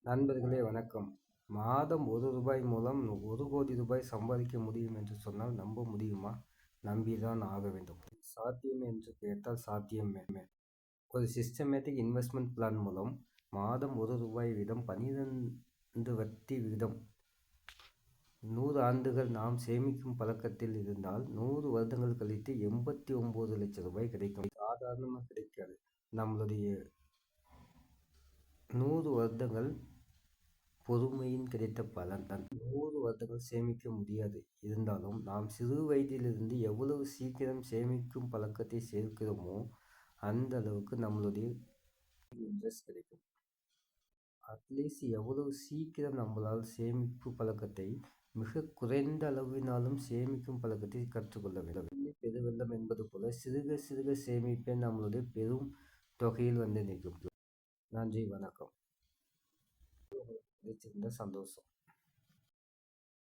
நண்பர்களே வணக்கம். மாதம் ரூ. 1 மூலம் ரூ. 1,00,00,000 சம்பாதிக்க முடியும் என்று சொன்னால் நம்ப முடியுமா? நம்பிதான் ஆக வேண்டும். சாத்தியம் என்று கேட்டால் சாத்தியமே. ஒரு சிஸ்டமேட்டிக் இன்வெஸ்ட்மெண்ட் பிளான் மூலம் மாதம் ரூ. 1 வீதம் 12 வட்டி விகிதம் 100 ஆண்டுகள் நாம் சேமிக்கும் பழக்கத்தில் இருந்தால் 100 வருடங்கள் கழித்து ரூ. 89,00,000 கிடைக்கும். சாதாரணமாக கிடைக்காது. நம்மளுடைய 100 வருடங்கள் பொறுமையின் கிடைத்த பலன். 100 வருடங்கள் சேமிக்க முடியாது. இருந்தாலும் நாம் சிறு வயதிலிருந்து எவ்வளவு சீக்கிரம் சேமிக்கும் பழக்கத்தை சேர்க்கிறோமோ அந்த அளவுக்கு நம்மளுடைய இன்ட்ரெஸ்ட் கிடைக்கும். அட்லீஸ்ட் எவ்வளவு சீக்கிரம் நம்மளால் சேமிப்பு பழக்கத்தை மிக குறைந்த அளவினாலும் சேமிக்கும் பழக்கத்தை கற்றுக்கொள்ள வேண்டும். பெருவெள்ளம் என்பது போல சிறுக சிறுக சேமிப்பே நம்மளுடைய பெரும் தொகையில் வந்து நிற்கும். நன்றி, வணக்கம். சந்தோஷம்.